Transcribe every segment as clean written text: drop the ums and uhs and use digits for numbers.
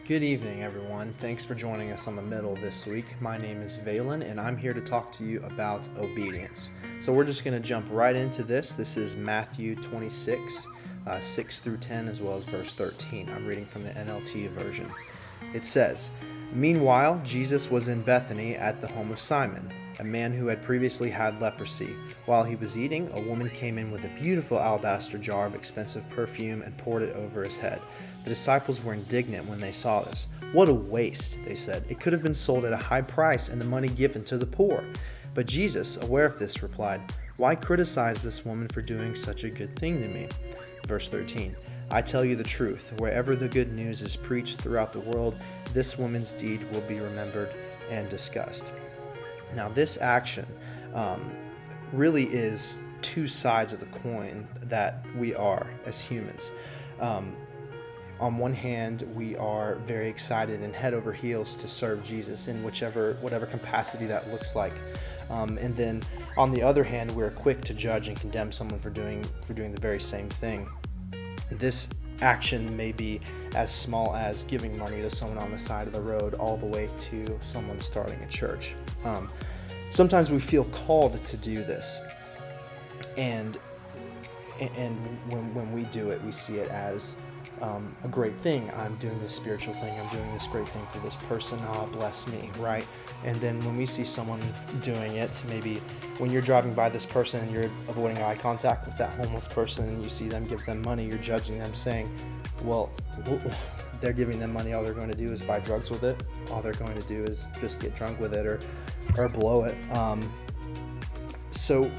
Good evening, everyone. Thanks for joining us on the middle this week. My name is Vailan, and I'm here to talk to you about obedience. So we're just going to jump right into this. This is Matthew 26, 6 through 10, as well as verse 13. I'm reading from the NLT version. It says, "Meanwhile, Jesus was in Bethany at the home of Simon, a man who had previously had leprosy. While he was eating, a woman came in with a beautiful alabaster jar of expensive perfume and poured it over his head. The disciples were indignant when they saw this. 'What a waste,' they said. 'It could have been sold at a high price and the money given to the poor.' But Jesus, aware of this, replied, 'Why criticize this woman for doing such a good thing to me?' Verse 13, "I tell you the truth, wherever the good news is preached throughout the world, this woman's deed will be remembered and discussed." Now, this action really is two sides of the coin that we are as humans. On one hand, we are very excited and head over heels to serve Jesus in whatever capacity that looks like. And then on the other hand, we're quick to judge and condemn someone for doing the very same thing. This action may be as small as giving money to someone on the side of the road, all the way to someone starting a church. Sometimes we feel called to do this, and when we do it, we see it as a great thing. I'm doing this spiritual thing. I'm doing this great thing for this person. Bless me, right? And then when we see someone doing it, maybe when you're driving by this person and you're avoiding eye contact with that homeless person and you see them give them money, you're judging them, saying, well, they're giving them money. All they're going to do is buy drugs with it. All they're going to do is just get drunk with it or blow it. So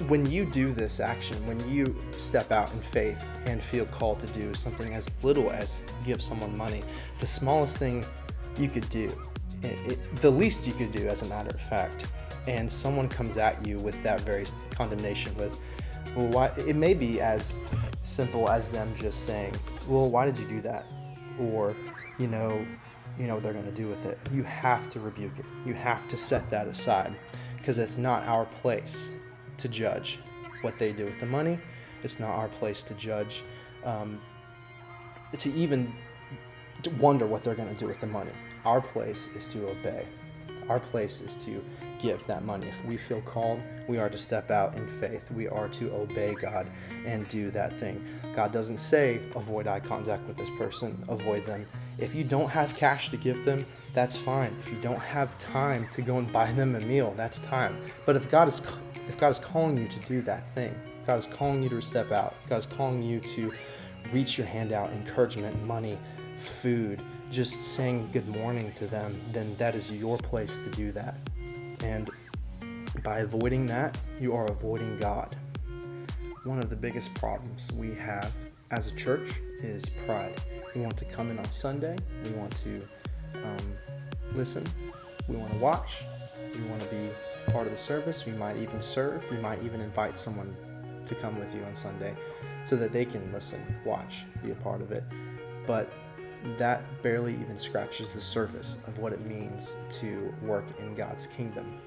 when you do this action, when you step out in faith and feel called to do something as little as give someone money, the smallest thing you could do, the least you could do, as a matter of fact, and someone comes at you with that very condemnation with, well, why? It may be as simple as them just saying, well, why did you do that? Or, you know what they're going to do with it. You have to rebuke it. You have to set that aside, because it's not our place to judge what they do with the money. It's not our place to judge, to even wonder what they're going to do with the money. Our place is to obey. Our place is to give that money. If we feel called, we are to step out in faith. We are to obey God and do that thing. God doesn't say, avoid eye contact with this person, avoid them. If you don't have cash to give them, that's fine. If you don't have time to go and buy them a meal, that's time. But if God is calling you to do that thing, God is calling you to step out, God is calling you to reach your hand out, encouragement, money, food, just saying good morning to them, then that is your place to do that. And by avoiding that, you are avoiding God. One of the biggest problems we have as a church is pride. We want to come in on Sunday, we want to listen, we want to watch, we want to be part of the service, we might even serve, we might even invite someone to come with you on Sunday so that they can listen, watch, be a part of it. But that barely even scratches the surface of what it means to work in God's kingdom.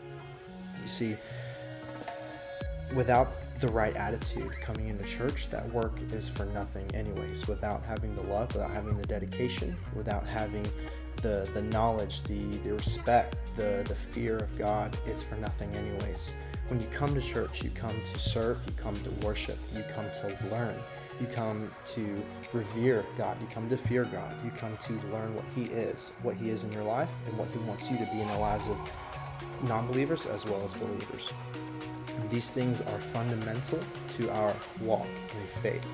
You see, without the right attitude coming into church, that work is for nothing anyways. Without having the love, without having the dedication, without having the knowledge, the respect, the fear of God, it's for nothing anyways. When you come to church, you come to serve, you come to worship, you come to learn, you come to revere God, you come to fear God, you come to learn what He is in your life, and what He wants you to be in the lives of non-believers as well as believers. These things are fundamental to our walk in faith.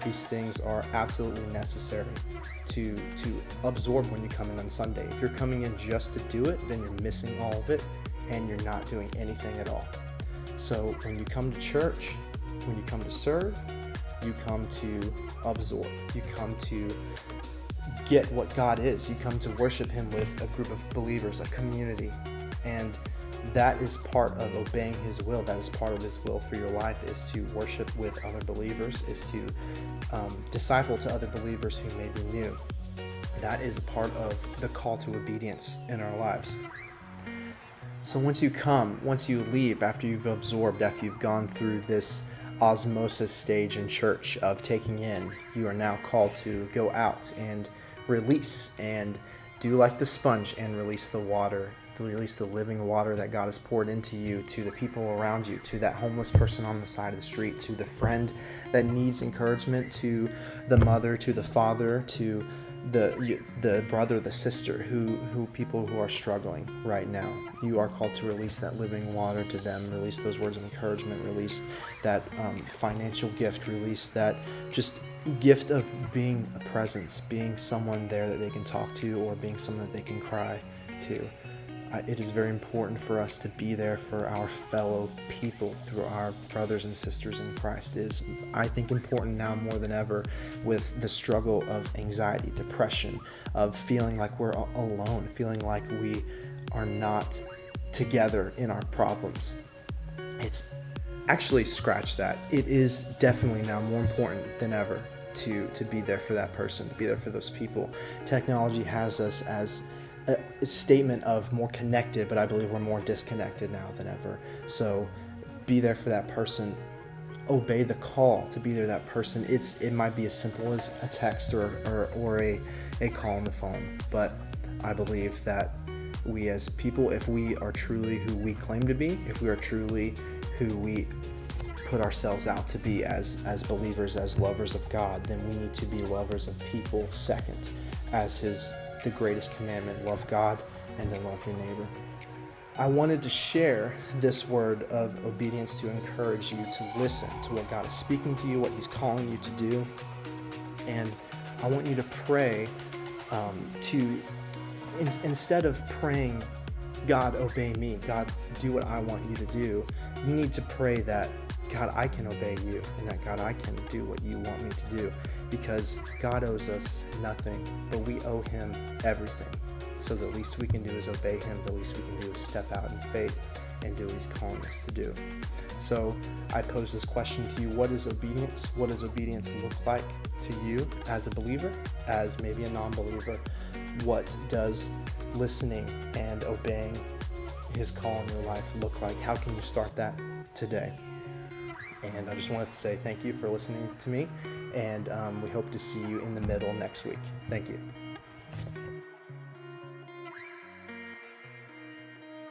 These things are absolutely necessary to absorb when you come in on Sunday. If you're coming in just to do it, then you're missing all of it and you're not doing anything at all. So when you come to church, when you come to serve, you come to absorb. You come to get what God is. You come to worship Him with a group of believers, a community. And that is part of obeying His will. That is part of His will for your life, is to worship with other believers, is to disciple to other believers who may be new. That is part of the call to obedience in our lives. So once you leave, after you've absorbed, after you've gone through this osmosis stage in church of taking in, you are now called to go out and release and do like the sponge and release the water, to release the living water that God has poured into you to the people around you, to that homeless person on the side of the street, to the friend that needs encouragement, to the mother, to the father, to the brother, the sister, who people who are struggling right now. You are called to release that living water to them, release those words of encouragement, release that financial gift, release that just gift of being a presence, being someone there that they can talk to, or being someone that they can cry to. It is very important for us to be there for our fellow people, through our brothers and sisters in Christ. It is, I think, important now more than ever with the struggle of anxiety, depression, of feeling like we're alone, feeling like we are not together in our problems. It's actually, scratch that. It is definitely now more important than ever to be there for that person, to be there for those people. Technology has us as a statement of more connected, but I believe we're more disconnected now than ever. So be there for that person. Obey the call to be there for that person. It might be as simple as a text or a call on the phone, but I believe that we as people, if we are truly who we claim to be, if we are truly who we put ourselves out to be as believers, as lovers of God, then we need to be lovers of people second, as the greatest commandment: love God and then love your neighbor. I wanted to share this word of obedience to encourage you to listen to what God is speaking to you, what He's calling you to do. And I want you to pray instead of praying, God, obey me, God, do what I want you to do, you need to pray that, God, I can obey you, and that, God, I can do what you want me to do, because God owes us nothing, but we owe Him everything. So the least we can do is obey Him. The least we can do is step out in faith and do what He's calling us to do. So I pose this question to you: what is obedience? What does obedience look like to you as a believer, as maybe a non-believer? What does listening and obeying His call in your life look like? How can you start that today? And I just wanted to say thank you for listening to me, and we hope to see you in the middle next week. Thank you.